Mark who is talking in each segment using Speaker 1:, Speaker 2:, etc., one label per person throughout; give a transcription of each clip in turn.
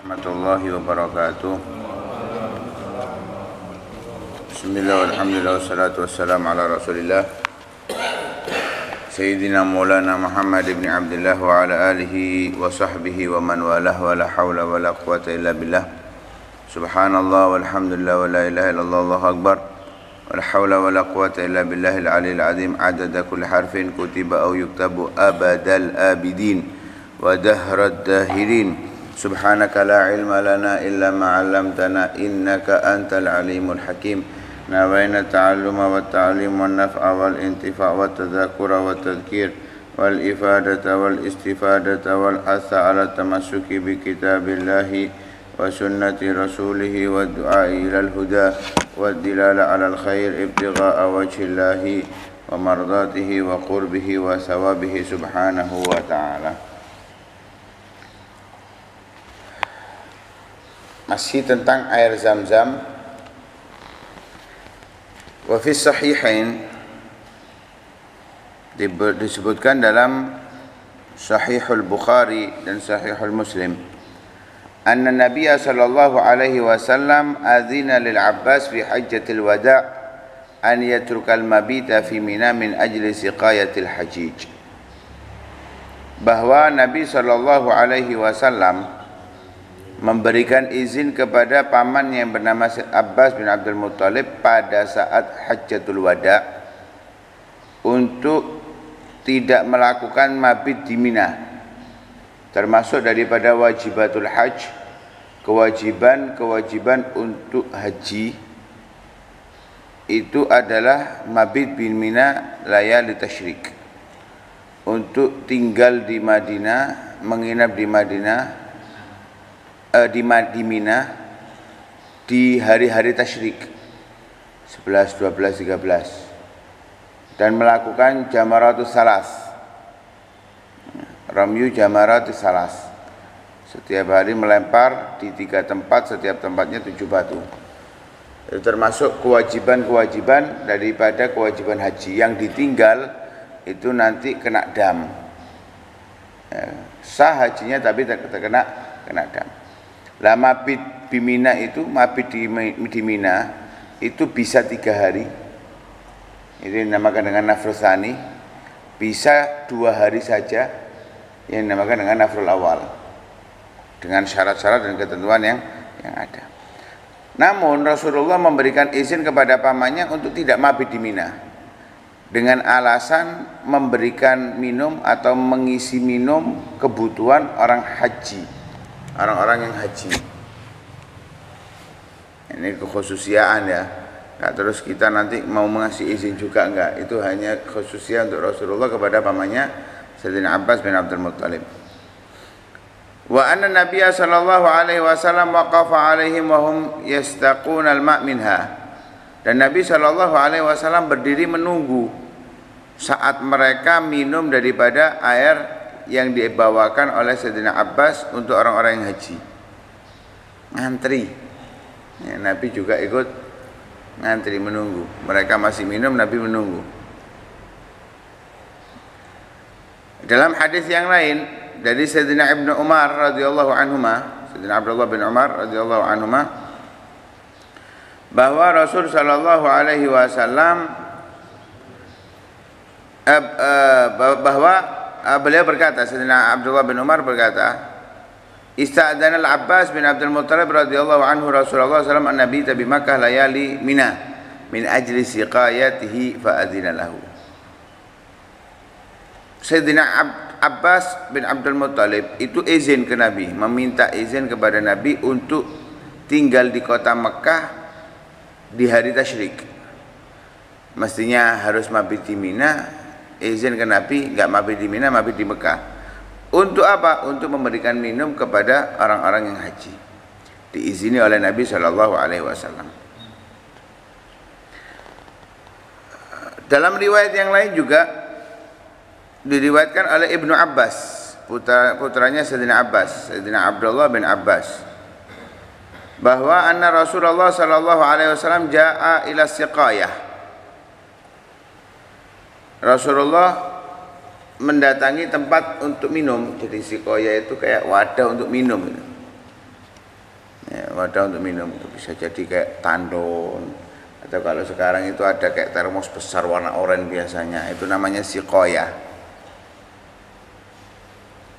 Speaker 1: warahmatullahi wabarakatuh. Bismillah, alhamdulillah, wassalatu wassalamu ala rasulillah Sayyidina Maulana Muhammad ibn Abdullah wa ala alihi wa sahbihi wa man walah wa la hawla wa la quwata illa billah. Subhanallah walhamdulillah wa la ilaha illallah, Allahu akbar, wa la hawla wa la quwata illa billahil aliyil azim. Adada kulli harfin kutiba aw yuktabu abadal abidin wa dahrad dahirin. Subhanaka la ilma lana illa ma 'allamtana innaka antal alimul hakim. Nawaina ta'alluma wa ta'lim wa naf'a wal intifa' wa tadhakkura wa tadhkir wal ifadata wal istifadata wal hatha 'ala tamassuki bi kitabillahi wa sunnati rasulih wa du'a'i ilal huda wa dilala 'alal khair ibtigha'a wajhillahi wa mardatihi wa qurbihi wa sawabihi subhanahu wa ta'ala. Masih tentang air Zam-Zam. Wa fi sahihain, disebutkan dalam Sahihul Bukhari dan Sahihul Muslim, anna Nabiya sallallahu alaihi wasallam adzina lil Abbas fi hajjatil wada' an yatrukal mabita fi Mina min ajli siqayatil hajij. Bahwa Nabi sallallahu alaihi wasallam memberikan izin kepada paman yang bernama Abbas bin Abdul Muttalib pada saat Hajjatul Wada untuk tidak melakukan mabit di Mina, termasuk daripada wajibatul hajj, kewajiban untuk haji itu adalah mabit bin Mina layali tasyrik, untuk tinggal di Madinah, menginap di Madinah, di Mina di hari-hari tasyrik 11, 12, 13 dan melakukan jamaratus salas, ramyu jamaratus salas, setiap hari melempar di 3 tempat, setiap tempatnya 7 batu. Itu termasuk kewajiban-kewajiban daripada kewajiban haji. Yang ditinggal itu nanti kena dam, sah hajinya tapi terkena dam. Lah mabit di Mina itu, mabit di Mina itu bisa 3 hari. Ini dinamakan dengan nafrul tsani. Bisa 2 hari saja, yang dinamakan dengan nafrul awal, dengan syarat-syarat dan ketentuan yang ada. Namun Rasulullah memberikan izin kepada pamannya untuk tidak mabit di Mina dengan alasan memberikan minum atau mengisi minum kebutuhan orang haji, orang-orang yang haji. Ini kekhususiaan ya. Nah, terus kita nanti mau mengasih izin juga enggak. Itu hanya khususian untuk Rasulullah kepada pamannya Sayyidina Abbas bin Abdul Muttalib. Wa anna Nabiyya sallallahu alaihi wasallam waqafa alaihim wa hum yastaquna al-ma' minha. Dan Nabi sallallahu alaihi wasallam berdiri menunggu saat mereka minum daripada air yang dibawakan oleh Sayyidina Abbas untuk orang-orang yang haji. Ngantri ya, Nabi juga ikut ngantri menunggu. Mereka masih minum, Nabi menunggu. Dalam hadis yang lain dari Sayyidina Ibnu Umar radhiyallahu anhuma, Sayyidina Abdullah bin Umar radhiyallahu anhuma, bahwa Rasul sallallahu alaihi wasallam bahwa beliau berkata, Sayyidina Abdullah bin Umar berkata, Ista'dana al-Abbas bin Abdul Muttalib radhiyallahu anhu Rasulullah sallallahu alaihi wasallam an-nabi bi Makkah layali Mina min ajli siqayatihi fa adzina lahu. Sayyidina Abbas bin Abdul Muttalib itu izin ke Nabi, meminta izin kepada Nabi untuk tinggal di kota Mekah di hari tasyrik. Mestinya harus mabit di Mina, izin ke Nabi, enggak mabit di Mina, mabit di Mekah. Untuk apa? Untuk memberikan minum kepada orang-orang yang haji. Diizini oleh Nabi sallallahu alaihi wasallam. Dalam riwayat yang lain juga diriwayatkan oleh Ibnu Abbas, putranya Sayyidina Abbas, Sayyidina Abdullah bin Abbas, bahwa anna Rasulullah sallallahu alaihi wasallam jaa ila siqayah. Rasulullah mendatangi tempat untuk minum. Jadi sikoya itu kayak wadah untuk minum. wadah untuk minum. Bisa jadi kayak tandon, atau kalau sekarang itu ada kayak termos besar warna oranye biasanya, itu namanya siqoyah.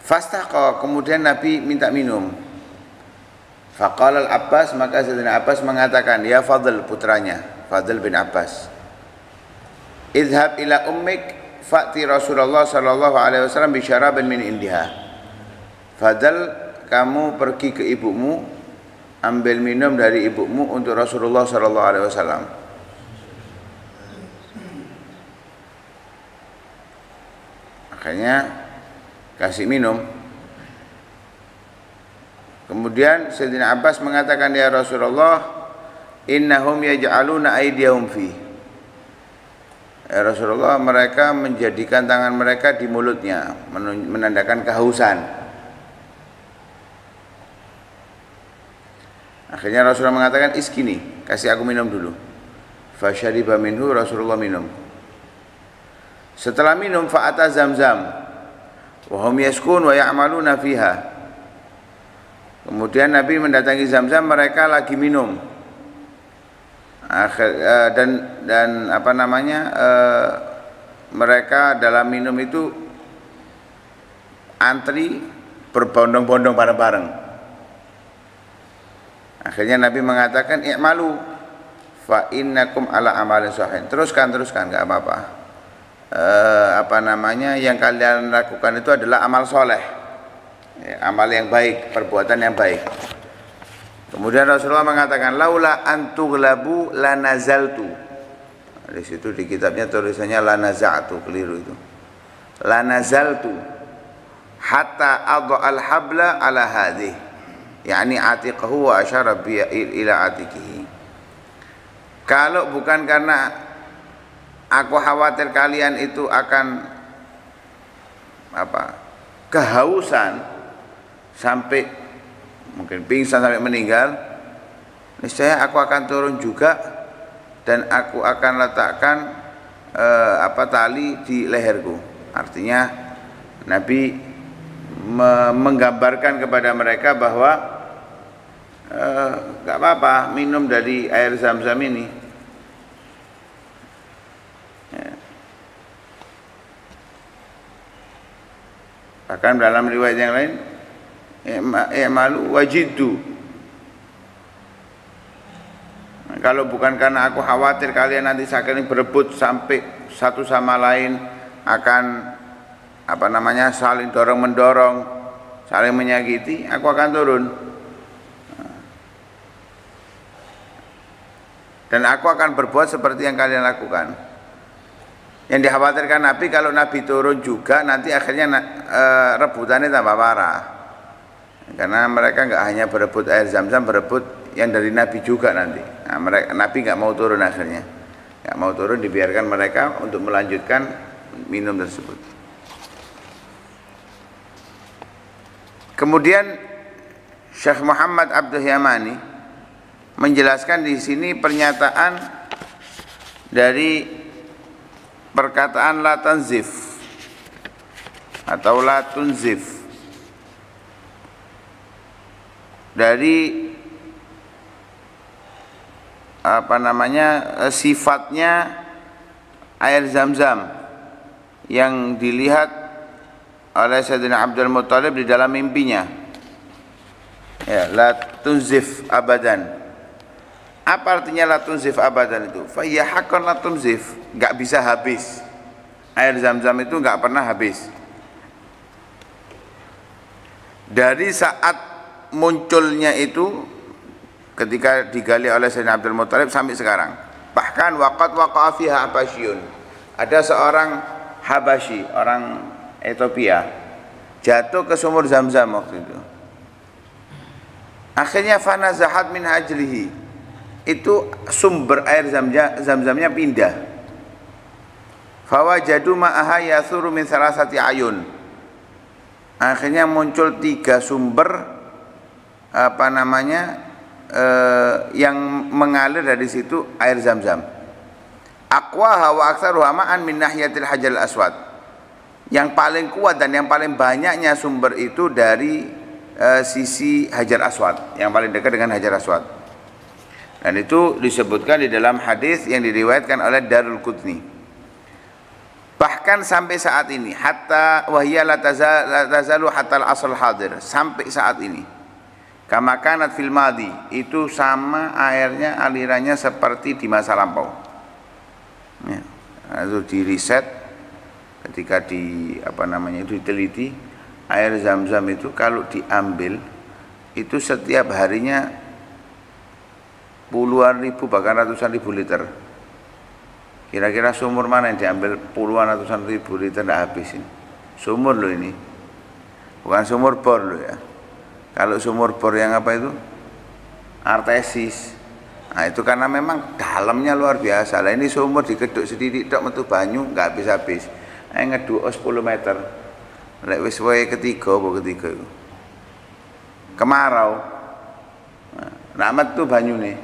Speaker 1: Fastaqa, kemudian Nabi minta minum. Faqala al-Abbas, maka Sayyidina Abbas mengatakan, ya Fadl, putranya Fadl bin Abbas, idhab ila ummik fa'ti Rasulullah sallallahu alaihi wasallam bi syarabin min indiha. Fadl, kamu pergi ke ibumu, ambil minum dari ibumu untuk Rasulullah sallallahu alaihi wasallam. Akhirnya kasih minum. Kemudian Sayyidina Abbas mengatakan, ya Rasulullah, innahum yaj'aluna aydiyahum fi. Ya Rasulullah, mereka menjadikan tangan mereka di mulutnya, menandakan kehausan. Akhirnya Rasulullah mengatakan, iskini, kasih aku minum dulu. Fasyariba minhu, Rasulullah minum. Setelah minum, fa'ata Zamzam wa hum yaskun wa ya'maluna fiha. Kemudian Nabi mendatangi Zamzam, mereka lagi minum. Dan apa namanya, mereka dalam minum itu antri berbondong-bondong bareng-bareng. Akhirnya Nabi mengatakan, i'malu fa innakum ala amalin sahih. Teruskan, enggak apa-apa. Apa namanya, yang kalian lakukan itu adalah amal soleh, ya, amal yang baik, perbuatan yang baik. Kemudian Rasulullah mengatakan, laula antughlabu lanazaltu. Di situ di kitabnya tulisannya lanaza'tu, keliru itu. Lanazaltu hatta adha al-habla ala hadhihi, yakni atiqahu wa asyara bi ila atiqihi. Kalau bukan karena aku khawatir kalian itu akan kehausan sampai mungkin pingsan sampai meninggal, niscaya aku akan turun juga dan aku akan letakkan tali di leherku. Artinya Nabi menggambarkan kepada mereka bahwa enggak apa-apa minum dari air Zam-Zam ini. Bahkan dalam riwayat yang lain, i'malu wajiddu. Kalau bukan karena aku khawatir kalian nanti saling berebut sampai satu sama lain akan saling dorong-mendorong, saling menyakiti, aku akan turun. Dan aku akan berbuat seperti yang kalian lakukan. Yang dikhawatirkan Nabi, kalau Nabi turun juga nanti akhirnya rebutannya tambah parah. Karena mereka enggak hanya berebut air Zam-Zam, berebut yang dari Nabi juga nanti. Nah, Nabi enggak mau turun akhirnya. Enggak mau turun, dibiarkan mereka untuk melanjutkan minum tersebut. Kemudian Syekh Muhammad Abdul Yamani menjelaskan di sini pernyataan dari perkataan la tanzif atau la tunzif dari sifatnya air Zam-Zam yang dilihat oleh Sayyidina Abdul Muttalib di dalam mimpinya. Ya, la tunzif abadan. Apa artinya la tunzif abadan itu? Fa ya haqqan la tunzif, enggak bisa habis. Air Zam-Zam itu enggak pernah habis. Dari saat munculnya itu ketika digali oleh Sayyidina Abdul Muttalib sampai sekarang. Bahkan waqat waqa'a fiha Habasyun. Ada seorang Habasyi, orang Ethiopia, jatuh ke sumur Zam-Zam waktu itu. Akhirnya fanazahat min ajlihi. Itu sumber air Zam-Zamnya pindah. Fawajadu ma'aha yathuru min salasati ayun. Akhirnya muncul 3 sumber yang mengalir dari situ air Zam-Zam. Aqwaha wa aktsaruha ma'an min nahiyatil hajaril aswad. Yang paling kuat dan yang paling banyaknya sumber itu dari sisi Hajar Aswad, yang paling dekat dengan Hajar Aswad. Dan itu disebutkan di dalam hadis yang diriwayatkan oleh Darul Qutni. Bahkan sampai saat ini, hatta wahya la tazalu hatta al-asr hadir, sampai saat ini. Kama kanat fil madi, itu sama airnya, alirannya seperti di masa lampau. Ya, itu di riset ketika itu diteliti, air Zam-Zam itu kalau diambil itu setiap harinya puluhan ribu bahkan ratusan ribu liter. Kira-kira sumur mana yang diambil puluhan ratusan ribu liter tidak habis ini? Sumur loh ini, bukan sumur bor loh ya. Kalau sumur bor yang apa itu? Artesis. Nah itu karena memang dalamnya luar biasa. Lah ini sumur digeduk sedikit tok metu banyu nggak habis-habis. Ngeduk 10 meter. Lek wis wae ketiga itu. Kemarau. Nah metu banyune.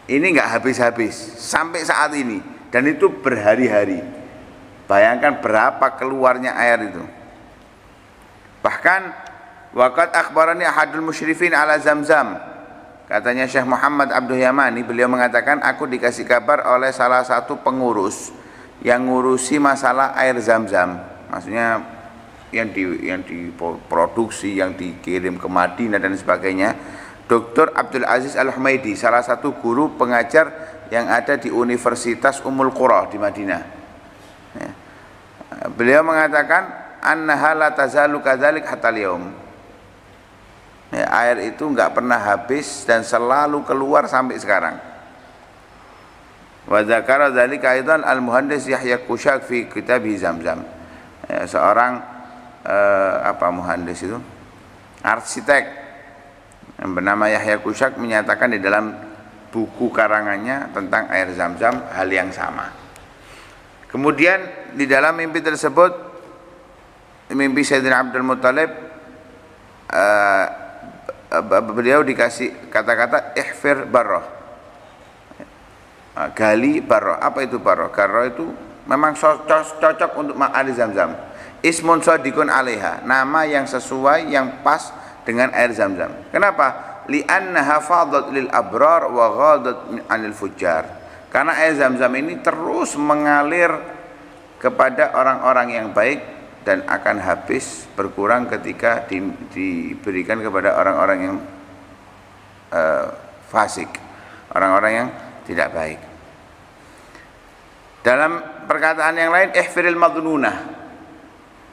Speaker 1: Ini nggak habis-habis sampai saat ini, dan itu berhari-hari. Bayangkan berapa keluarnya air itu. Bahkan waqad akhbarani ahadul musyrifin ala Zam-Zam. Katanya Syekh Muhammad Abdul Yamani, beliau mengatakan aku dikasih kabar oleh salah satu pengurus yang ngurusi masalah air Zam-Zam. Maksudnya yang diproduksi, yang dikirim ke Madinah dan sebagainya. Dr. Abdul Aziz Al-Humaidi, salah satu guru pengajar yang ada di Universitas Ummul Qura di Madinah. Ya. Beliau mengatakan annaha la tazalu kadzalik hatta al-yaum. Ya, air itu enggak pernah habis dan selalu keluar sampai sekarang. Wa dzakara dzalika aidan al-muhandis Yahya Kushak fi kitab Zam-Zam. Ya, seorang muhandis itu, arsitek yang bernama Yahya Kushak menyatakan di dalam buku karangannya tentang air Zam-Zam hal yang sama. Kemudian di dalam mimpi tersebut, mimpi Sayyidina Abdul Muttalib, beliau dikasih kata-kata ihfir barrah, gali barrah. Apa itu barrah? Barrah itu memang cocok untuk air Zam-Zam. Ismun sadiqun alaiha, nama yang sesuai, yang pas dengan air Zam-Zam. Kenapa? Li'annaha fadat lil abrar wa ghadat anil fujjar. Karena air Zam-Zam ini terus mengalir kepada orang-orang yang baik dan akan habis, berkurang ketika diberikan kepada orang-orang yang fasik, orang-orang yang tidak baik. Dalam perkataan yang lain, ihfiril madnunah,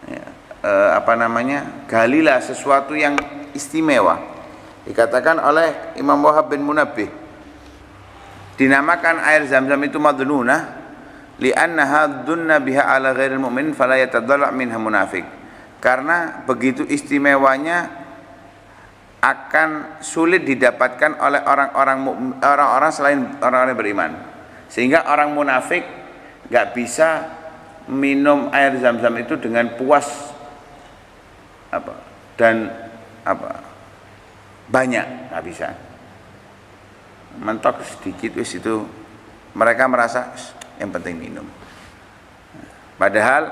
Speaker 1: ya, galilah sesuatu yang istimewa. Dikatakan oleh Imam Wahab bin Munabbih, dinamakan air Zam-Zam itu madnunah li'annaha dunna biha ala ghairil mu'min fala yatadalla' minha munafik. Karena begitu istimewanya akan sulit didapatkan oleh orang-orang selain orang-orang beriman, sehingga orang munafik nggak bisa minum air Zam-Zam itu dengan puas banyak, nggak bisa. Mentok sedikit wis itu mereka merasa yang penting minum. Padahal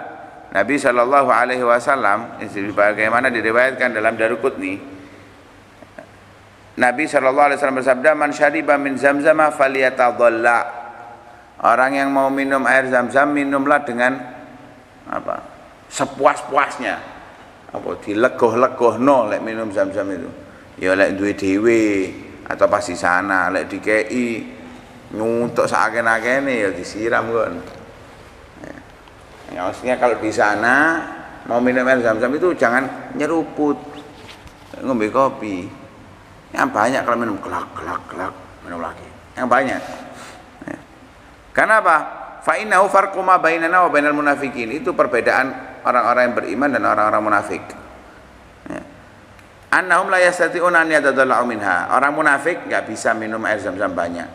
Speaker 1: Nabi Shallallahu Alaihi Wasallam, bagaimana diriwayatkan dalam Darul Qutni, Nabi Shallallahu Alaihi Wasallam bersabda, man syariba min Zam-Zama falyatadalla. Orang yang mau minum air Zam-Zam, minumlah dengan sepuas-puasnya. Dilegoh-legohno lek minum Zam-Zam itu. Ya lek duwe dhewe atau pas di sana, lek dikei nyuntuk saken-akene ya disiram kon. Ya, maksudnya kalau di sana mau minum air Zam-Zam itu jangan nyeruput, ngombe kopi. Yang banyak kalau minum gelak minum lagi. Yang banyak. Ya. Karena apa? Fa innahu farqu ma bainana wa bainal munafiqin. Itu perbedaan orang-orang yang beriman dan orang-orang munafik. Ya. Annahum la yastati'una an yatadallau minha. Orang munafik enggak bisa minum air Zam-Zam banyak.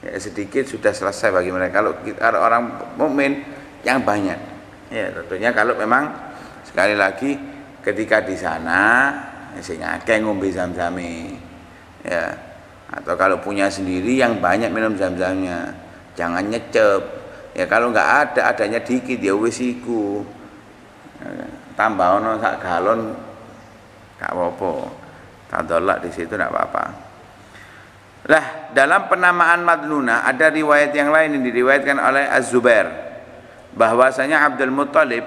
Speaker 1: Ya, sedikit sudah selesai bagi mereka. Kalau orang mukmin yang banyak. Ya, tentunya kalau memang sekali lagi ketika di sana sing akeh ngombe Zam-Zame. Ya. Atau kalau punya sendiri yang banyak minum Zam-Zamnya. Jangan nyecep. Ya kalau enggak adanya dikit ya wis iku. Tambah ono sak galon Gak apa-apa. Tadallak di situ enggak apa-apa. Lah, dalam penamaan Madnunah ada riwayat yang lain yang diriwayatkan oleh Az-Zubair bahwasanya Abdul Muttalib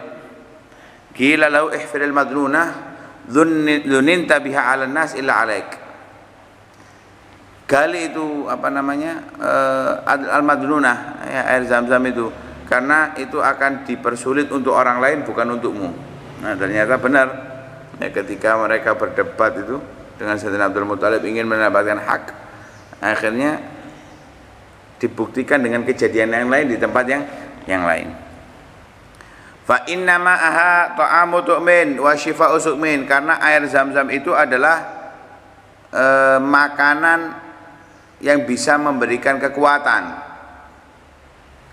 Speaker 1: qila lahu ihfiril Madnunah dhuninta biha 'alan nas illa 'alaik. Kali itu apa namanya al-Madnunah ya, air Zam-Zam itu karena itu akan dipersulit untuk orang lain bukan untukmu. Nah, ternyata benar ya, ketika mereka berdebat itu dengan Sayyidina Abdul Muttalib ingin mendapatkan hak, akhirnya dibuktikan dengan kejadian yang lain di tempat yang lain. Fa inna ma'aha ta'amu tu'min wa shifa'u su'min, karena air Zam-Zam itu adalah makanan yang bisa memberikan kekuatan.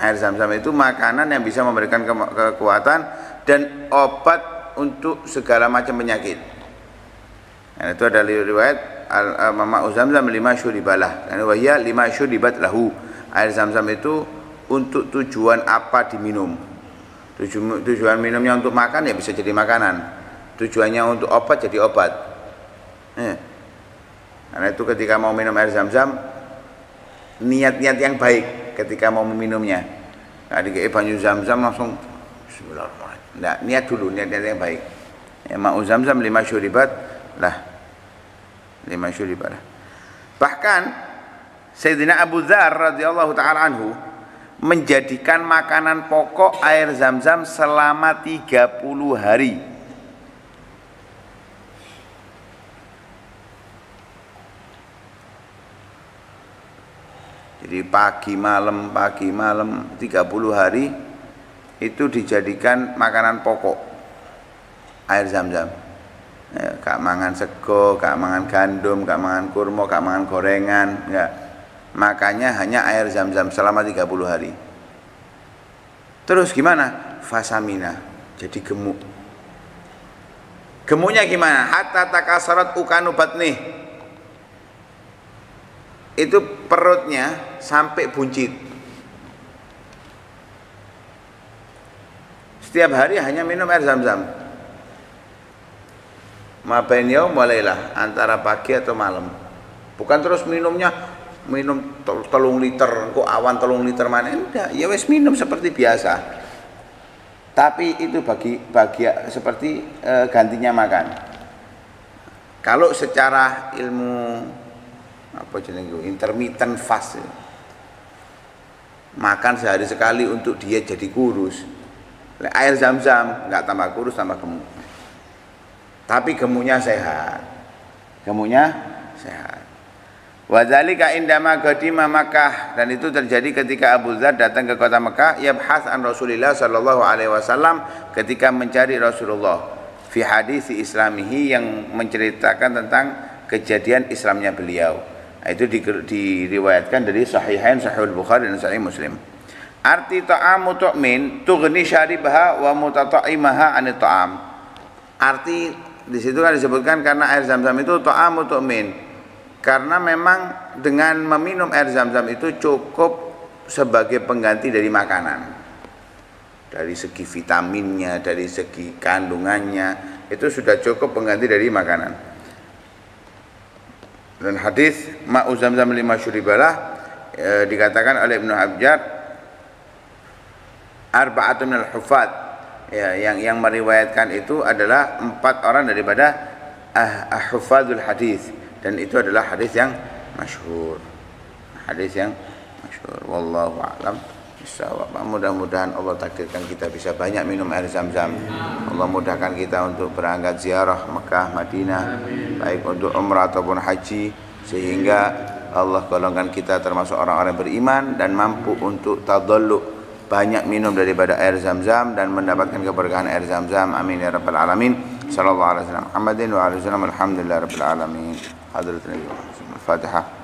Speaker 1: Air Zam-Zam itu makanan yang bisa memberikan kekuatan dan obat untuk segala macam penyakit. Nah, itu ada riwayat Ma'u Zam-Zam lima syuribalah. Dan wahya lima syuribat lahu. Air Zam-Zam itu untuk tujuan apa diminum? Tujuan minumnya untuk makan ya bisa jadi makanan. Tujuannya untuk obat jadi obat. Karena itu ketika mau minum air Zam-Zam, niat-niat yang baik ketika mau meminumnya. Nah, dikei banyu Zam-Zam langsung bismillahirrahmanirrahim. Nah, niat dulu, niat-niat yang baik. Ya, Ma'u Zam-Zam lima syuribat lah. Lima syuribat. Bahkan Sayyidina Abu Dzar radhiyallahu taala anhu menjadikan makanan pokok air Zam-Zam selama 30 hari. Jadi pagi malam 30 hari itu dijadikan makanan pokok air Zam-Zam. Ya, gak mangan sego, gak mangan gandum, gak mangan kurma, gak mangan gorengan, enggak. Makanya hanya air Zam-Zam selama 30 hari. Terus gimana? Fasamina, jadi gemuk. Gemuknya gimana? Hatta takasarat ukanu batnih. Itu perutnya sampai buncit. Setiap hari hanya minum air Zam-Zam. Mabain yaum walailah, antara pagi atau malam. Bukan terus minum 3 liter, kok awan 3 liter mana? Enggak, ya wes minum seperti biasa. Tapi itu bagi seperti gantinya makan. Kalau secara ilmu apa jenenge intermittent fast, makan sehari sekali untuk diet jadi kurus. Air Zam-Zam nggak tambah kurus, tambah gemuk. Tapi gemuknya sehat. Gemuknya sehat. Wadzalika indama qadima Makkah, dan itu terjadi ketika Abu Dzar datang ke kota Mekah, yabhas an Rasulillah sallallahu alaihi wasallam, ketika mencari Rasulullah fi hadis islamihi, yang menceritakan tentang kejadian Islamnya beliau. Itu diriwayatkan dari Sahihain, Sahih Bukhari dan Sahih Muslim. Arti ta'amu tu'min tughni syaribaha wa mutataimaha anit ta'am. Arti di situ kan disebutkan karena air Zam-Zam itu ta'amu tu'min, karena memang dengan meminum air Zam-Zam itu cukup sebagai pengganti dari makanan. Dari segi vitaminnya, dari segi kandungannya, itu sudah cukup pengganti dari makanan. Dan hadis Ma'u Zam-Zam lima syuribalah dikatakan oleh Ibnu Abjar arba'atun minal hufad, ya, yang meriwayatkan itu adalah 4 orang daripada hufadzul hadis, dan itu adalah hadis yang masyhur. Hadis yang masyhur. Wallahu a'lam bishawab. Mudah-mudahan Allah takdirkan kita bisa banyak minum air Zam-Zam. Allah mudahkan kita untuk berangkat ziarah Mekah, Madinah, baik untuk umrah ataupun haji, sehingga Allah golongkan kita termasuk orang-orang beriman dan mampu untuk tadallu, banyak minum daripada air Zam-Zam dan mendapatkan keberkahan air Zam-Zam. Amin ya rabbal alamin. Sallallahu alaihi wasallam Muhammadin wa alihi wasallam. Alhamdulillah rabbil alamin. Hadratin Al-Fatihah.